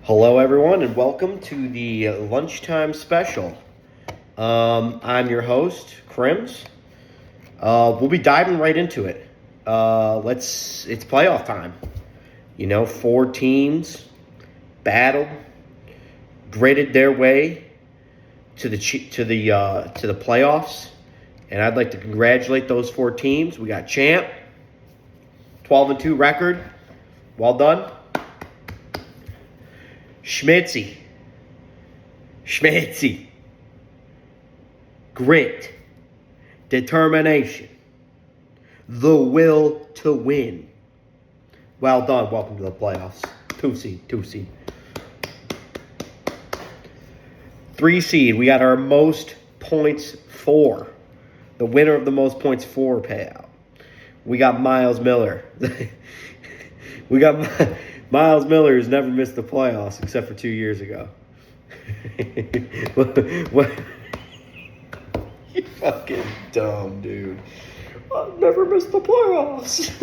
Hello, everyone, and welcome to the lunchtime special. I'm your host, Crims. We'll be diving right into it. It's playoff time. You know, four teams battled, graded their way to the playoffs, and I'd like to congratulate those four teams. We got champ, 12-2 record. Well done. Schmitzy. Grit. Determination. The will to win. Well done. Welcome to the playoffs. Two seed. 3 seed. We got our most points for. The winner of the most points for payout. We got Miles Miller. Miles Miller has never missed the playoffs except for 2 years ago. What? You fucking dumb, dude. I've never missed the playoffs.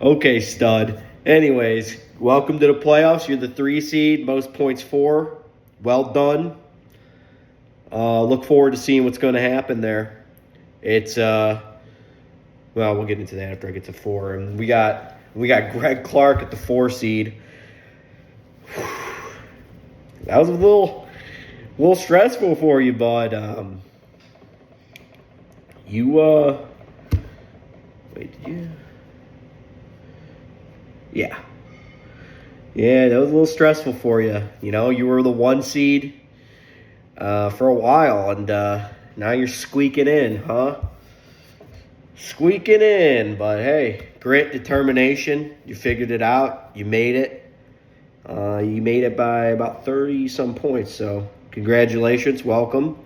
Okay, stud. Anyways, welcome to the playoffs. You're the 3 seed, most points for. Well done. Look forward to seeing what's going to happen there. It's well, we'll get into that after I get to 4. And we got Greg Clark at the 4 seed. That was a little stressful for you, bud. Wait, did you? Yeah, that was a little stressful for you. You know, you were the 1 seed for a while, and now you're squeaking in, huh? Squeaking in, but hey, grit, determination. You figured it out. You made it. You made it by about 30-some points, so congratulations. Welcome.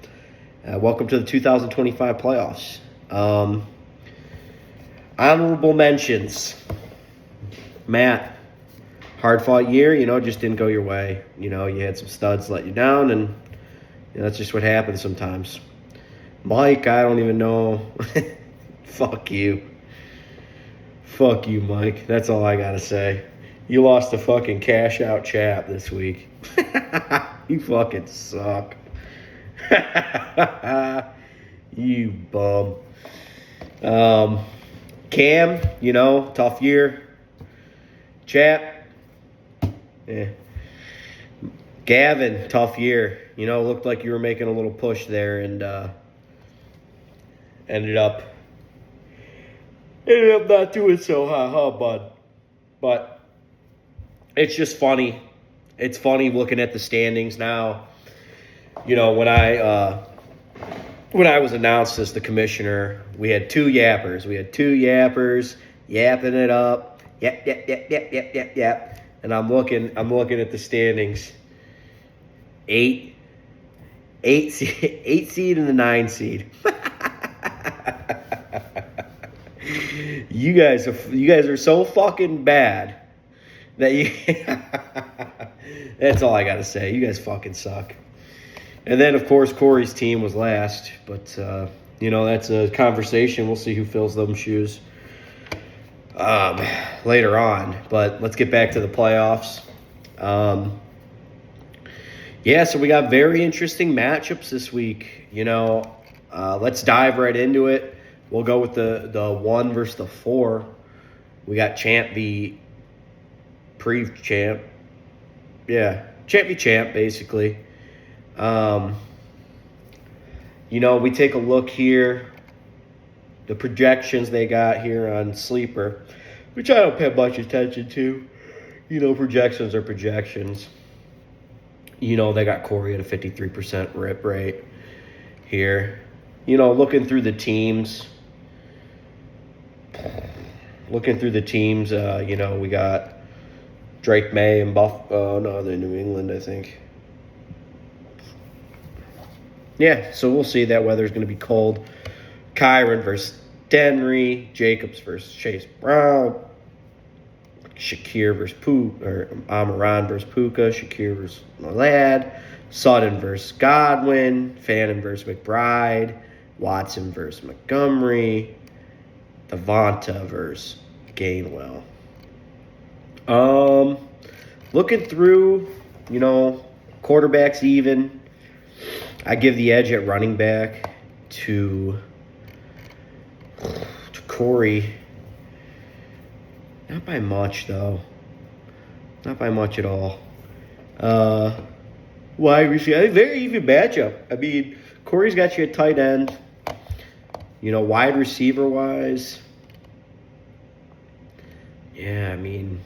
Welcome to the 2025 playoffs. Honorable mentions. Matt, hard-fought year, just didn't go your way. You had some studs let you down, and that's just what happens sometimes. Mike, I don't even know. Fuck you, Mike. That's all I gotta say. You lost a fucking cash-out chap this week. You fucking suck. You bum. Cam, tough year. Chap, Gavin, tough year. Looked like you were making a little push there and ended up not doing so hot, bud. But it's just funny. It's funny looking at the standings now. When I was announced as the commissioner, we had 2 yappers. We had 2 yappers yapping it up. Yap. And I'm looking at the standings. 8 seed and the 9 seed. You guys are so fucking bad that you that's all I gotta say. You guys fucking suck. And then of course Corey's team was last, but that's a conversation. We'll see who fills them shoes later on. But let's get back to the playoffs. So we got very interesting matchups this week. Let's dive right into it. We'll go with the 1 versus the 4. We got champ v. pre-champ. Yeah, champ v. champ, basically. We take a look here. The projections they got here on Sleeper, which I don't pay much attention to. Projections are projections. They got Corey at a 53% rip rate here. Looking through the teams, we got Drake May and they're New England, I think. Yeah, so we'll see. That weather's going to be cold. Kyron versus Denry. Jacobs versus Chase Brown. Shakir versus Amaran versus Puka. Shakir versus Malad. Sutton versus Godwin. Fannin versus McBride. Watson versus Montgomery. Devonta versus Gainwell. looking through, quarterbacks even, I give the edge at running back to Corey. Not by much, though. Not by much at all. Wide receiver, very even matchup. I mean, Corey's got you at tight end. Wide receiver wise. Yeah, I mean,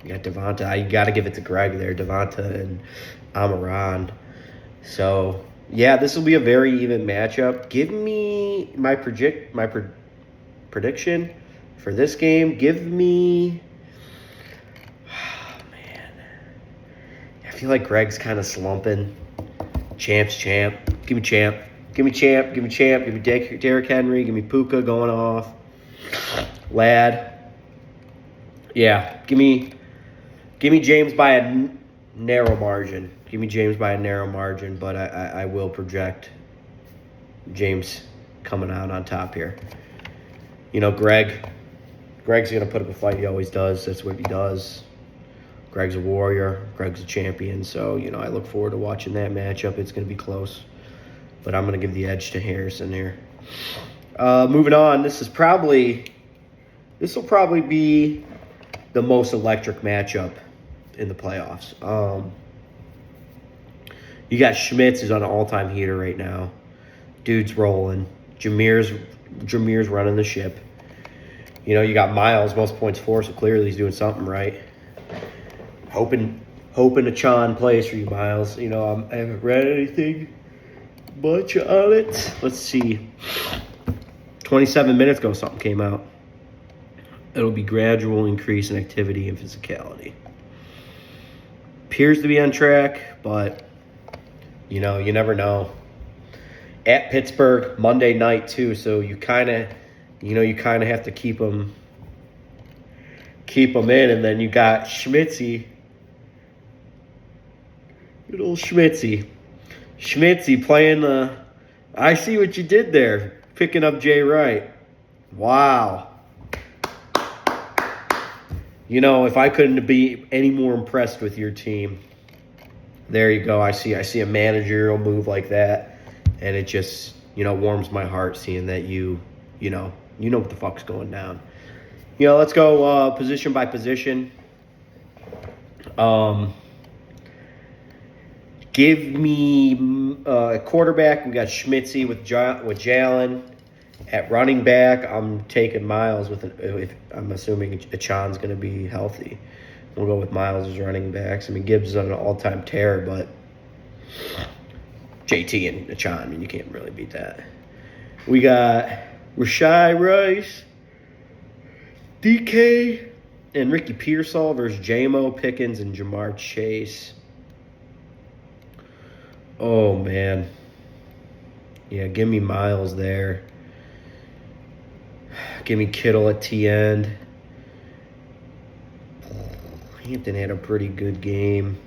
you got Devonta. You got to give it to Greg there, Devonta and Amaran. So, yeah, this will be a very even matchup. Give me my prediction for this game. Give me... Oh, man. I feel like Greg's kind of slumping. Champ's champ. Give me champ. Give me champ. Give me champ. Give me Derrick Henry. Give me Puka going off. Lad. Yeah, give me James by a narrow margin. Give me James by a narrow margin, but I will project James coming out on top here. Greg's going to put up a fight. He always does. That's what he does. Greg's a warrior. Greg's a champion. So, I look forward to watching that matchup. It's going to be close. But I'm going to give the edge to Harrison here. Moving on, this will probably be the most electric matchup in the playoffs. You got Schmitz, who's on an all-time heater right now. Dude's rolling. Jameer's running the ship. You got Miles, most points for, so clearly he's doing something right. Hoping Achan plays for you, Miles. I haven't read anything much on it. Let's see. 27 minutes ago, something came out. It'll be gradual increase in activity and physicality. Appears to be on track, but, you never know. At Pittsburgh, Monday night, too, so you kind of have to keep them in, and then you got Schmitzy. Good old Schmitzy. Schmitzy playing the... I see what you did there, picking up Jay Wright. Wow. If I couldn't be any more impressed with your team, there you go. I see a managerial move like that, and it just, warms my heart seeing that you know what the fuck's going down. Let's go position by position. Give me a quarterback. We got Schmitzy with Jalen. At running back, I'm taking Miles I'm assuming Achan's going to be healthy. We'll go with Miles as running backs. I mean, Gibbs is on an all-time tear, but JT and Achan, you can't really beat that. We got Rashai Rice, DK, and Ricky Pearsall versus J-Mo Pickens and Jamar Chase. Oh, man. Yeah, give me Miles there. Give me Kittle at T end. Hampton had a pretty good game.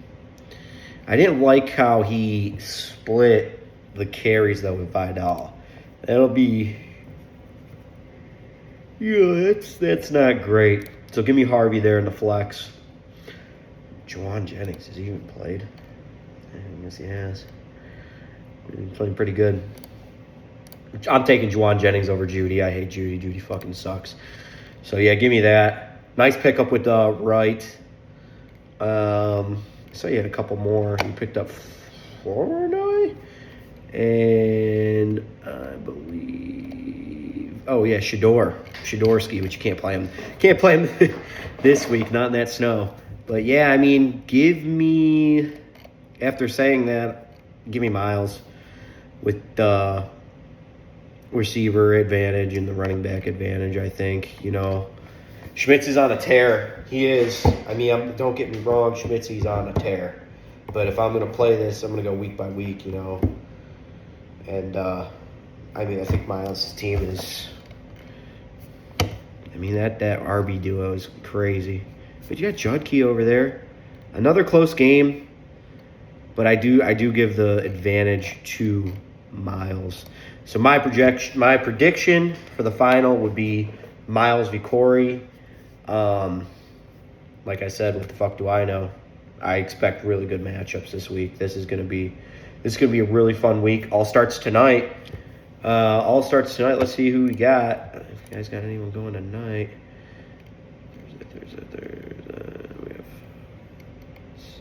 I didn't like how he split the carries, though, with Vidal. That'll be... Yeah, that's not great. So give me Harvey there in the flex. Juwan Jennings, has he even played? I guess he has. He's playing pretty good. I'm taking Juwan Jennings over Judy. I hate Judy. Judy fucking sucks. So, yeah, give me that. Nice pickup with Wright. So you had a couple more. You picked up Flournoy. And I believe... Oh, yeah, Shadorski, which you can't play him. Can't play him this week, not in that snow. But, yeah, I mean, give me... After saying that, give me Miles with the receiver advantage and the running back advantage, I think. Schmitz is on a tear. He is. I mean, don't get me wrong, Schmitz, he's on a tear. But if I'm going to play this, I'm going to go week by week, And, I think Miles' team is... that RB duo is crazy. But you got Judkey over there. Another close game. But I do give the advantage to Miles. So my prediction for the final would be Miles v. Corey. like I said, what the fuck do I know? I expect really good matchups this week. This is gonna be a really fun week. All starts tonight. Let's see who we got. If you guys got anyone going tonight.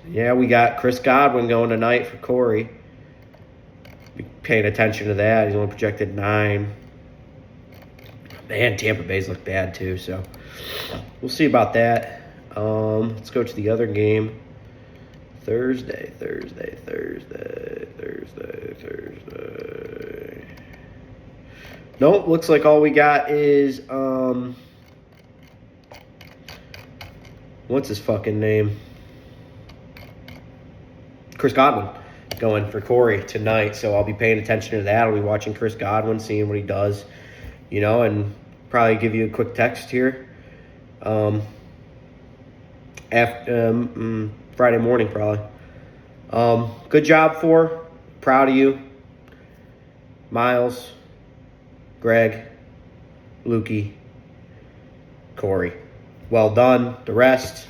We got Chris Godwin going tonight for Corey. Be paying attention to that. He's only projected 9. Man, Tampa Bay's look bad too, so we'll see about that. Let's go to the other game. Thursday. Nope, looks like all we got is what's his fucking name? Chris Godwin going for Corey tonight, so I'll be paying attention to that. I'll be watching Chris Godwin, seeing what he does, and probably give you a quick text here. After Friday morning, probably. Good job, for. Proud of you. Miles, Greg, Lukey, Corey. Well done. The rest,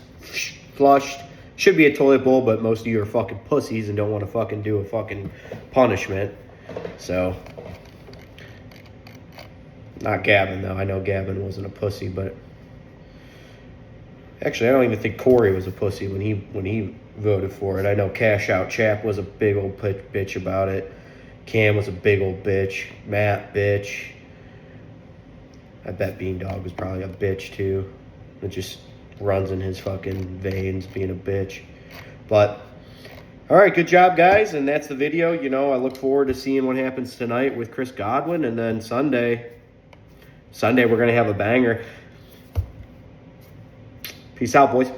flushed. Should be a toilet bowl, but most of you are fucking pussies and don't want to fucking do a fucking punishment. So, not Gavin, though. I know Gavin wasn't a pussy, but actually, I don't even think Corey was a pussy when he voted for it. I know Cash Out Chap was a big old bitch about it. Cam was a big old bitch. Matt, bitch. I bet Beandog was probably a bitch, too. It just runs in his fucking veins, being a bitch. But, all right, good job, guys. And that's the video. I look forward to seeing what happens tonight with Chris Godwin. And then Sunday, we're going to have a banger. Peace out, boys.